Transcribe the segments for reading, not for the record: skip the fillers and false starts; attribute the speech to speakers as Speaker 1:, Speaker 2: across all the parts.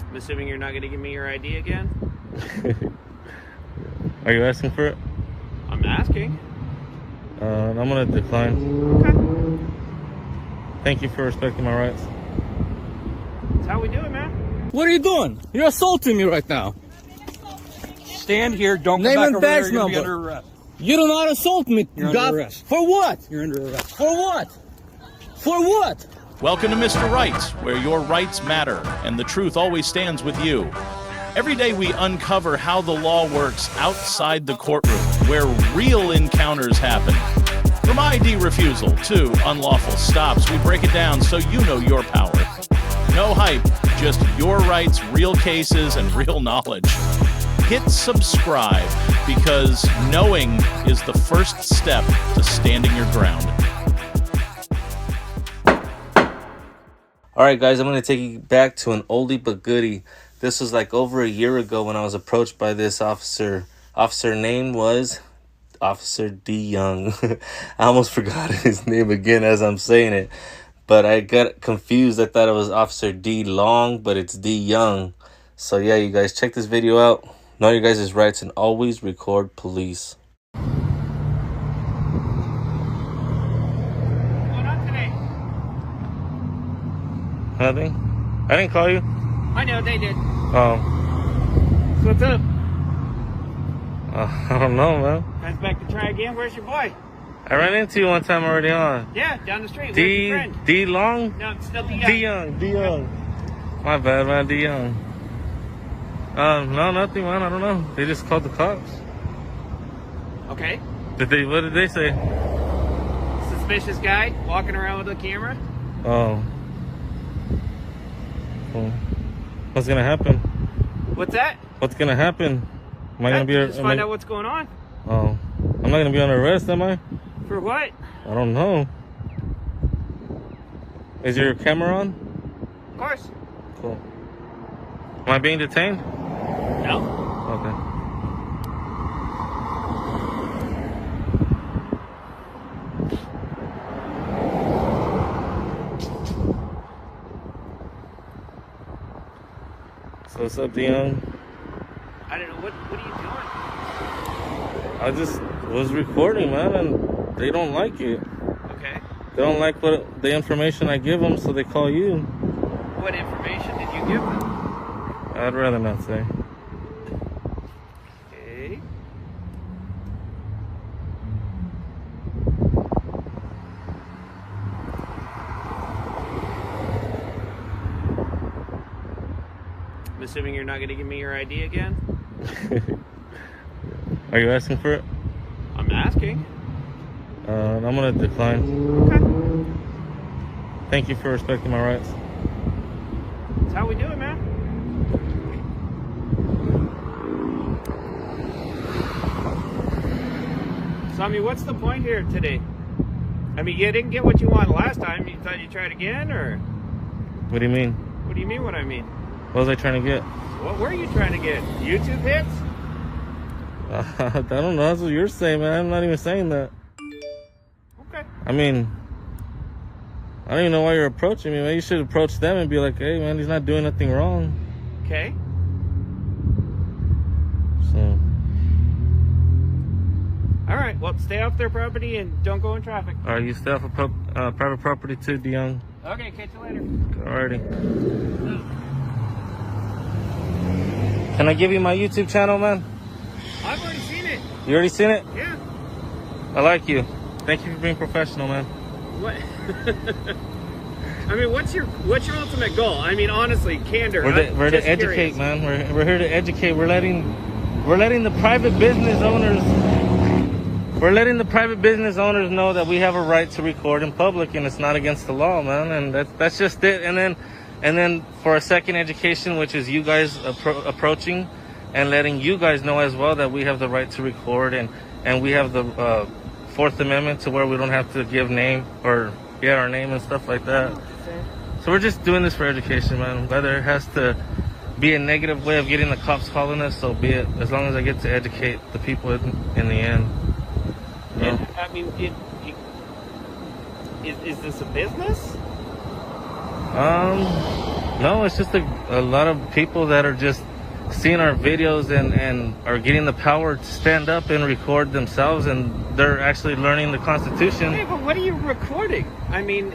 Speaker 1: I'm assuming you're not going to give me your ID again?
Speaker 2: Are you asking for it?
Speaker 1: I'm asking.
Speaker 2: I'm gonna decline.
Speaker 1: Okay.
Speaker 2: Thank you for respecting my rights.
Speaker 1: That's how we do it, man.
Speaker 3: What are you doing? You're assaulting me right now.
Speaker 4: Stand here. Don't
Speaker 3: Name
Speaker 4: go back
Speaker 3: and
Speaker 4: over there.
Speaker 3: badge
Speaker 4: You're gonna be
Speaker 3: number.
Speaker 4: under arrest.
Speaker 3: You do not assault me.
Speaker 4: You're under arrest.
Speaker 3: For what?
Speaker 4: You're under arrest.
Speaker 3: For what? For what?
Speaker 5: Welcome to Mr. Rights, where your rights matter and the truth always stands with you. Every day we uncover how the law works outside the courtroom, where real encounters happen. From ID refusal to unlawful stops, we break it down so you know your power. No hype, just your rights, real cases, and real knowledge. Hit subscribe, because knowing is the first step to standing your ground.
Speaker 2: Alright guys, I'm going to take you back to an oldie but goodie. This was like over a year ago when I was approached by this officer. Officer name was Officer D. Young. I almost forgot his name again as I'm saying it. But I got confused. I thought it was Officer D. Long, but it's D. Young. So yeah, you guys, check this video out. Know your guys' rights and always record police.
Speaker 1: What's going on today?
Speaker 2: Nothing? I didn't call you?
Speaker 1: I know, they did.
Speaker 2: Oh.
Speaker 1: So what's up?
Speaker 2: I don't know, man.
Speaker 1: Guys back to try again? Where's your boy?
Speaker 2: I ran into you one time already on.
Speaker 1: Yeah, down the street. Where's your friend?
Speaker 2: D. Long?
Speaker 1: No, it's still D.
Speaker 2: D. Young. D. Young. My bad, man. D. Young. No, nothing, man. I don't know. They just called the cops.
Speaker 1: Okay.
Speaker 2: What did they say?
Speaker 1: Suspicious guy walking around with a camera?
Speaker 2: Oh. Well, what's gonna happen?
Speaker 1: What's that?
Speaker 2: What's gonna happen? Am I gonna be?
Speaker 1: Just find out what's going on.
Speaker 2: Oh, I'm not gonna be under arrest, am I?
Speaker 1: For what?
Speaker 2: I don't know. Is your camera on?
Speaker 1: Of course.
Speaker 2: Cool. Am I being detained?
Speaker 1: No.
Speaker 2: Okay. So what's up, Dion?
Speaker 1: I don't know. What are you doing?
Speaker 2: I just was recording, man, and they don't like it.
Speaker 1: Okay.
Speaker 2: They don't like the information I give them, so they call you.
Speaker 1: What information did you give them?
Speaker 2: I'd rather not say.
Speaker 1: Okay. I'm assuming you're not going to give me your ID again?
Speaker 2: Are you asking for it?
Speaker 1: I'm asking.
Speaker 2: I'm gonna decline.
Speaker 1: Okay.
Speaker 2: Thank you for respecting my rights.
Speaker 1: That's how we do it, man. So, I mean, what's the point here today? I mean, you didn't get what you wanted last time. You thought you'd try it again, or?
Speaker 2: What do you mean?
Speaker 1: What do you mean what I mean?
Speaker 2: What was I trying to get?
Speaker 1: What were you trying to get? YouTube hits?
Speaker 2: I don't know. That's what you're saying, man. I'm not even saying that.
Speaker 1: Okay.
Speaker 2: I mean, I don't even know why you're approaching me, man. You should approach them and be like, hey, man, he's not doing nothing wrong.
Speaker 1: Okay.
Speaker 2: So.
Speaker 1: All right. Well, stay off their property and don't go in traffic.
Speaker 2: All right, you stay off of private property too, DeYoung.
Speaker 1: Okay. Catch you later.
Speaker 2: Alrighty. Can I give you my YouTube channel, man?
Speaker 1: I've already seen it.
Speaker 2: You already seen it?
Speaker 1: Yeah.
Speaker 2: I like you. Thank you for being professional, man.
Speaker 1: What? I mean, what's your ultimate goal? I mean, honestly, candor.
Speaker 2: We're to educate,
Speaker 1: curious.
Speaker 2: man. We're here to educate. We're letting the private business owners. We're letting the private business owners know that we have a right to record in public, and it's not against the law, man. And that's just it. And then for a second education, which is you guys approaching and letting you guys know as well that we have the right to record, and we have the Fourth Amendment to where we don't have to give name or our name and stuff like that. So we're just doing this for education, man. Whether it has to be a negative way of getting the cops calling us, so be it. As long as I get to educate the people in the end. You know?
Speaker 1: And, I mean, is this a business?
Speaker 2: No, it's just a lot of people that are just seeing our videos and are getting the power to stand up and record themselves, and they're actually learning the Constitution.
Speaker 1: Hey, but what are you recording? I mean,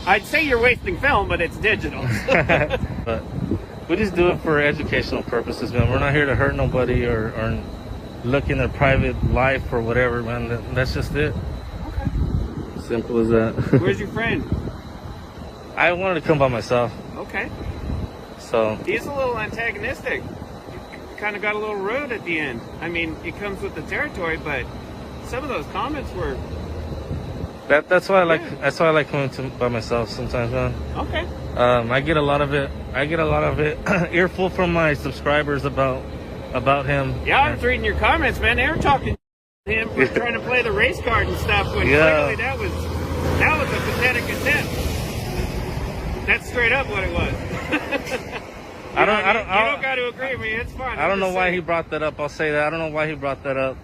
Speaker 1: I'd say you're wasting film, but it's digital.
Speaker 2: But we just do it for educational purposes, man. We're not here to hurt nobody or look in their private life or whatever, man. That's just it.
Speaker 1: Okay.
Speaker 2: Simple as that.
Speaker 1: Where's your friend?
Speaker 2: I wanted to come by myself.
Speaker 1: Okay.
Speaker 2: So
Speaker 1: He's a little antagonistic. You kind of got a little rude at the end. I mean, it comes with the territory, but some of those comments were.
Speaker 2: that's why I like coming by myself sometimes, man.
Speaker 1: Okay.
Speaker 2: I get a lot of it. Earful from my subscribers about him.
Speaker 1: Yeah, I was reading your comments, man. They were talking to him for trying to play the race card and stuff. When clearly that was a pathetic attempt. That's straight up what it was. You don't got to agree with me. It's fine.
Speaker 2: I don't know why he brought that up. I'll say that. I don't know why he brought that up.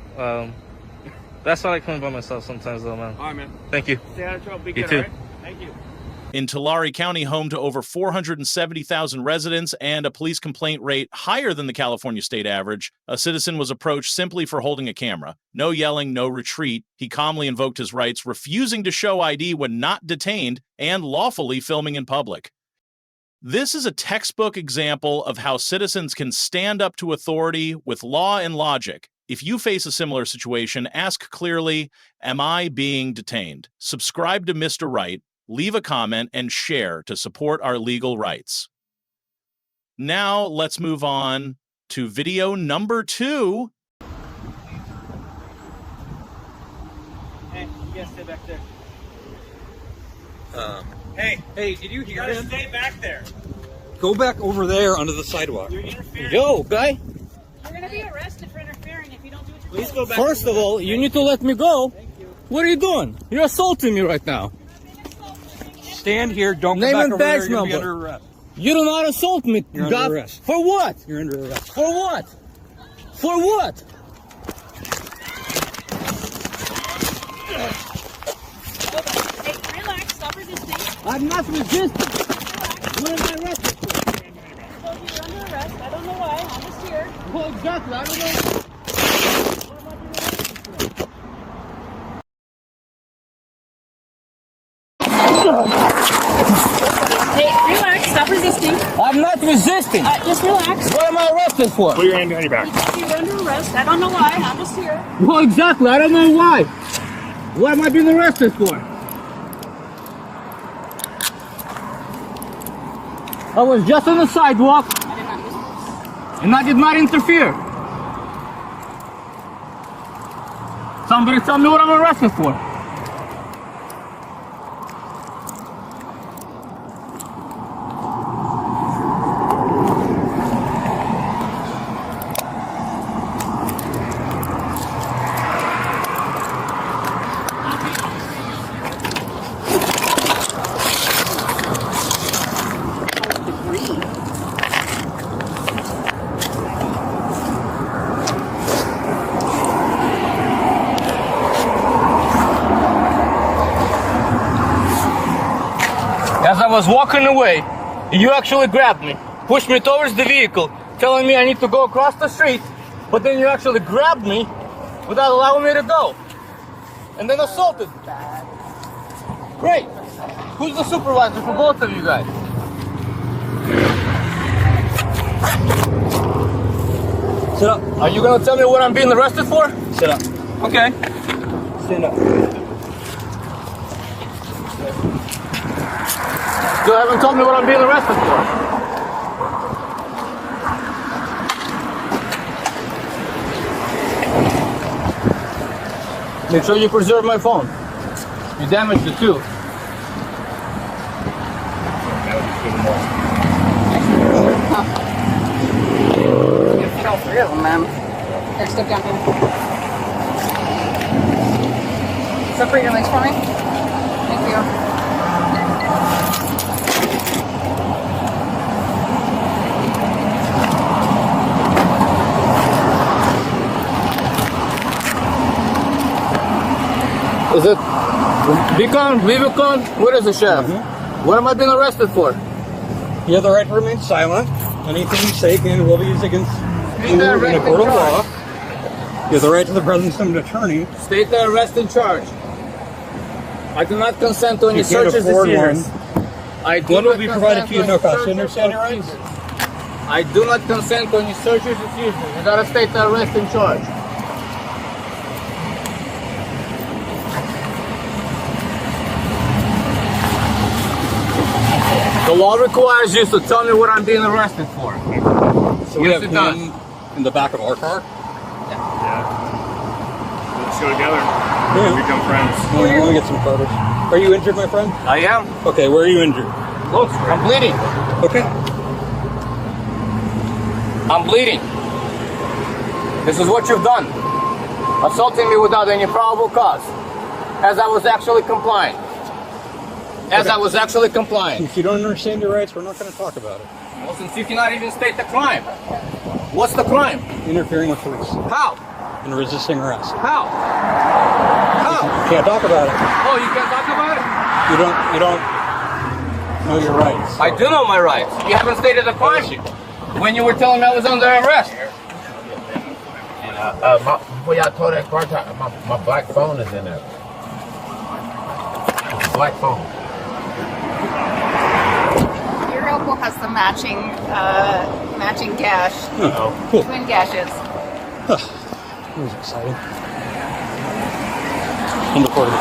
Speaker 2: That's why I like coming by myself sometimes, though, man.
Speaker 1: All right, man.
Speaker 2: Thank you.
Speaker 1: Stay out of trouble. Be
Speaker 2: You
Speaker 1: good,
Speaker 2: too.
Speaker 1: all right? Thank you.
Speaker 5: In Tulare County, home to over 470,000 residents and a police complaint rate higher than the California state average, a citizen was approached simply for holding a camera. No yelling, no retreat. He calmly invoked his rights, refusing to show ID when not detained and lawfully filming in public. This is a textbook example of how citizens can stand up to authority with law and logic. If you face a similar situation, ask clearly, am I being detained? Subscribe to Mr. Right, leave a comment, and share to support our legal rights. Now let's move on to video number 2.
Speaker 4: Hey, you guys stay back there.
Speaker 3: Hey, did you hear him?
Speaker 1: Stay back there.
Speaker 4: Go back over there under the sidewalk.
Speaker 1: You're interfering.
Speaker 3: Yo, guy.
Speaker 6: You're going to be arrested for interfering if you don't do what you're
Speaker 1: Please
Speaker 6: supposed
Speaker 1: go back.
Speaker 3: First of all, you need to let me go. What are you doing? You're assaulting me right now.
Speaker 4: Stand here. Don't
Speaker 3: Name
Speaker 4: go back
Speaker 3: and
Speaker 4: over there.
Speaker 3: badge
Speaker 4: You're gonna be
Speaker 3: number.
Speaker 4: under arrest.
Speaker 3: You do not assault me.
Speaker 4: You're under
Speaker 3: God.
Speaker 4: arrest.
Speaker 3: For what?
Speaker 4: You're under arrest.
Speaker 3: For what? For what?
Speaker 6: Hey, relax. Stop resisting.
Speaker 3: I'm not resisting. What am I arrested for?
Speaker 6: I told you you're under arrest. I don't know why. I'm just here.
Speaker 3: Well, exactly. I don't know.
Speaker 6: Hey, relax. Stop resisting.
Speaker 3: I'm not resisting.
Speaker 6: Just relax.
Speaker 3: What am I arrested for?
Speaker 1: Put your hand behind your back.
Speaker 6: You're under arrest. I don't know why. I'm just here.
Speaker 3: Well, exactly. I don't know why. What am I being arrested for? I was just on the sidewalk
Speaker 6: I did not use this.
Speaker 3: and I did not interfere. Somebody tell me what I'm arrested for. As I was walking away, you actually grabbed me, pushed me towards the vehicle, telling me I need to go across the street, but then you actually grabbed me without allowing me to go, and then assaulted me. Great. Who's the supervisor for both of you guys? Sit up. Are you gonna tell me what I'm being arrested for? Sit up.
Speaker 4: Okay.
Speaker 3: Stand up. You haven't told me what I'm being arrested for. Make sure you preserve my phone. You damaged it too.
Speaker 6: You can fit all 3 of them, ma'am. Here, step down here. Separate your legs for me. Thank you.
Speaker 3: Is it Beacon, Vivicon? What is it, Chef? What am I being arrested for?
Speaker 4: You have the right to remain silent. Anything you say can and will be used against you in a court of law. You have the right to the presence of an attorney.
Speaker 3: State the arrest and charge. I do not consent to any
Speaker 4: You can't
Speaker 3: searches
Speaker 4: afford
Speaker 3: and
Speaker 4: one.
Speaker 3: seizures. I do
Speaker 4: One
Speaker 3: not
Speaker 4: will be provided
Speaker 3: consent
Speaker 4: to you at
Speaker 3: any
Speaker 4: no cost. You
Speaker 3: searches
Speaker 4: understand your
Speaker 3: or
Speaker 4: rights?
Speaker 3: seizures. I do not consent to any searches or seizures. You gotta state the arrest and charge. The law requires you to tell me what I'm being arrested for.
Speaker 4: So we
Speaker 3: Yes,
Speaker 4: have
Speaker 3: it does.
Speaker 4: him in the back of our car.
Speaker 1: Let's go together.
Speaker 4: Yeah.
Speaker 1: Become friends.
Speaker 4: Let me get some photos. Are you injured, my friend?
Speaker 3: I am.
Speaker 4: Okay, where are you injured?
Speaker 3: Look, I'm bleeding.
Speaker 4: Okay.
Speaker 3: I'm bleeding. This is what you've done. Assaulting me without any probable cause. As I was actually complying. As I was actually complying.
Speaker 4: If you don't understand your rights, we're not going to talk about it.
Speaker 3: Well, since you cannot even state the crime. What's the crime?
Speaker 4: Interfering with police
Speaker 3: How?
Speaker 4: and resisting arrest.
Speaker 3: How? How?
Speaker 4: Can't talk about it.
Speaker 3: Oh, you can't talk about it?
Speaker 4: You don't know your rights.
Speaker 3: I do know my rights. You haven't stated the crime. When you were telling me I was under arrest.
Speaker 7: Before y'all tore that car, my black phone is in there. Black phone.
Speaker 6: Your elbow has the matching gash,
Speaker 4: Cool.
Speaker 6: twin gashes.
Speaker 4: That was exciting. And recording.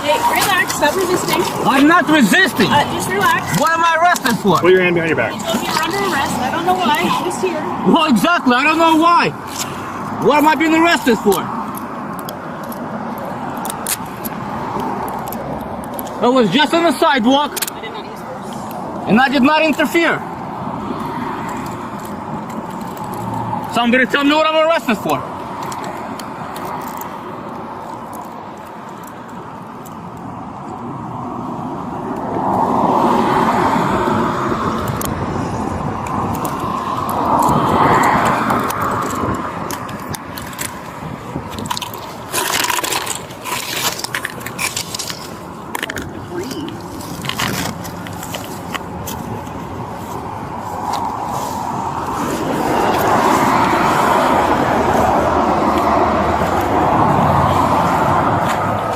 Speaker 8: Hey, relax. Stop resisting.
Speaker 3: I'm not resisting.
Speaker 8: Just relax.
Speaker 3: What am I arrested for?
Speaker 1: Put your hand behind your back.
Speaker 8: You're under arrest. I don't know why. Just here.
Speaker 3: Well, exactly. I don't know why. What am I being arrested for? I was just on the sidewalk
Speaker 8: I did not use force.
Speaker 3: and I did not interfere. So I'm gonna tell me what I'm arrested for.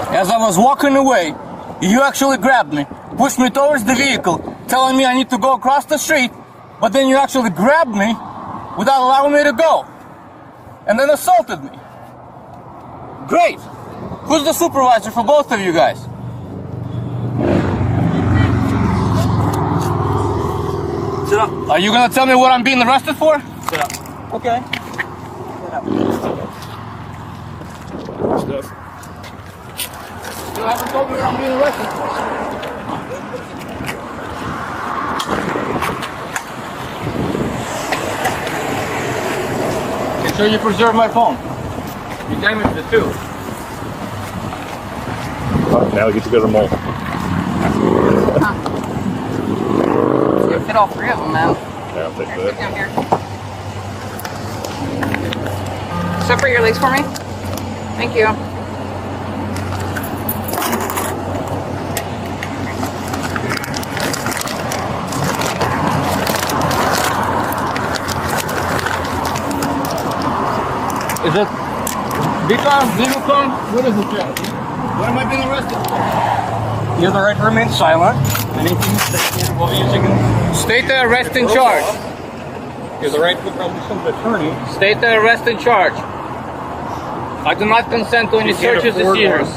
Speaker 3: As I was walking away, you actually grabbed me, pushed me towards the vehicle, telling me I need to go across the street, but then you actually grabbed me without allowing me to go, and then assaulted me. Great. Who's the supervisor for both of you guys? Sit up. Are you gonna tell me what I'm being arrested for? Sit up. Okay. Sit up. You haven't told me what I'm being arrested for. Make sure you preserve my phone. You damaged it too.
Speaker 1: Now we get to go to the mall.
Speaker 6: You fit all three of them, man.
Speaker 1: Yeah, I'll take
Speaker 6: Here,
Speaker 1: that.
Speaker 6: down here. Separate your legs for me. Thank you.
Speaker 3: Is it Vicar? Vicar? What is it, Jack? What am I being arrested for?
Speaker 4: You have the right to remain silent. Anything you say can will be used against
Speaker 3: State the arrest and charge.
Speaker 4: you. have the right to the presence of an attorney.
Speaker 3: State the arrest and charge. I do not consent to any searches or seizures.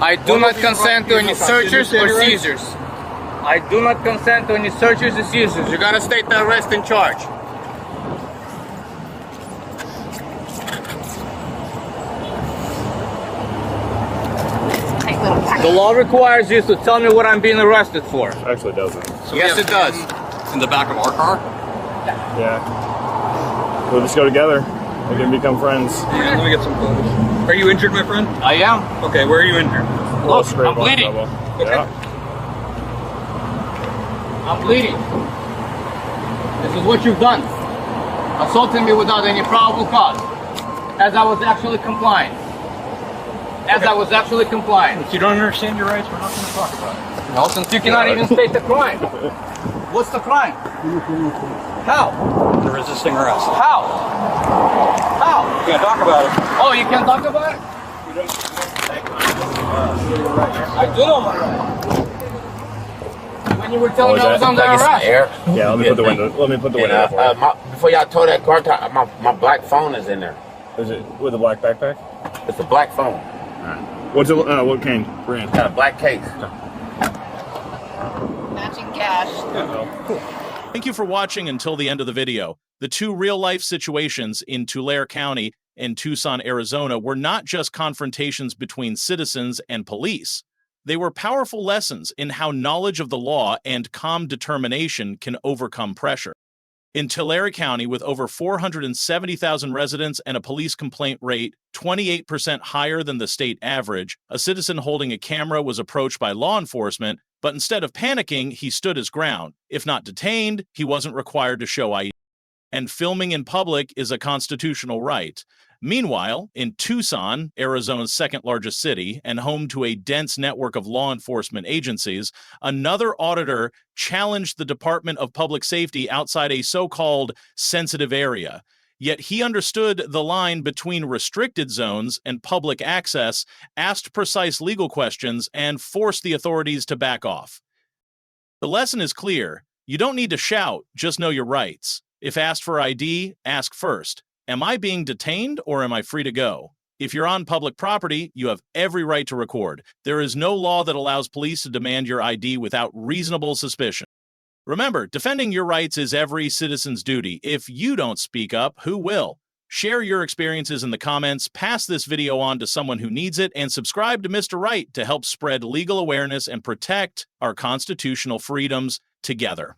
Speaker 3: I do not consent to any searches or seizures. I do not consent to any searches or seizures. You gotta state the arrest and charge. The law requires you to tell me what I'm being arrested for.
Speaker 9: Actually doesn't.
Speaker 3: Yes, it does.
Speaker 4: In the back of our car?
Speaker 9: Yeah. We'll just go together. We can become friends.
Speaker 4: Yeah, let me get some clothes. Are you injured, my friend?
Speaker 3: I am.
Speaker 4: Okay, where are you injured?
Speaker 3: Look,
Speaker 9: Scrape
Speaker 3: I'm
Speaker 9: on
Speaker 3: bleeding.
Speaker 9: trouble.
Speaker 4: Okay.
Speaker 9: Yeah.
Speaker 3: I'm bleeding. This is what you've done. Assaulting me without any probable cause. As I was actually complying. If you don't understand your rights, we're not going to talk about it. No, since you cannot even state the crime. What's the crime? How?
Speaker 4: You're resisting arrest.
Speaker 3: How? How?
Speaker 4: We can't talk about it.
Speaker 3: Oh, you can't talk about it? I do know my rights. When you were telling me I was under arrest.
Speaker 7: Air.
Speaker 9: Yeah, let me put the window. Let me put the window for you.
Speaker 7: Before y'all tow that car, my black phone is in there.
Speaker 9: Is it with a black backpack?
Speaker 7: It's a black phone.
Speaker 9: What's it? What kind? Brand?
Speaker 7: Got a black case.
Speaker 8: Matching cash.
Speaker 5: Thank you for watching until the end of the video. The two real-life situations in Tulare County and Tucson, Arizona were not just confrontations between citizens and police. They were powerful lessons in how knowledge of the law and calm determination can overcome pressure. In Tulare County, with over 470,000 residents and a police complaint rate 28% higher than the state average, a citizen holding a camera was approached by law enforcement, but instead of panicking, he stood his ground. If not detained, he wasn't required to show ID. And filming in public is a constitutional right. Meanwhile, in Tucson, Arizona's second-largest city and home to a dense network of law enforcement agencies, another auditor challenged the Department of Public Safety outside a so-called sensitive area. Yet he understood the line between restricted zones and public access, asked precise legal questions, and forced the authorities to back off. The lesson is clear. You don't need to shout, just know your rights. If asked for ID, ask first. Am I being detained or am I free to go? If you're on public property, you have every right to record. There is no law that allows police to demand your ID without reasonable suspicion. Remember, defending your rights is every citizen's duty. If you don't speak up, who will? Share your experiences in the comments, pass this video on to someone who needs it, and subscribe to Mr. Right to help spread legal awareness and protect our constitutional freedoms together.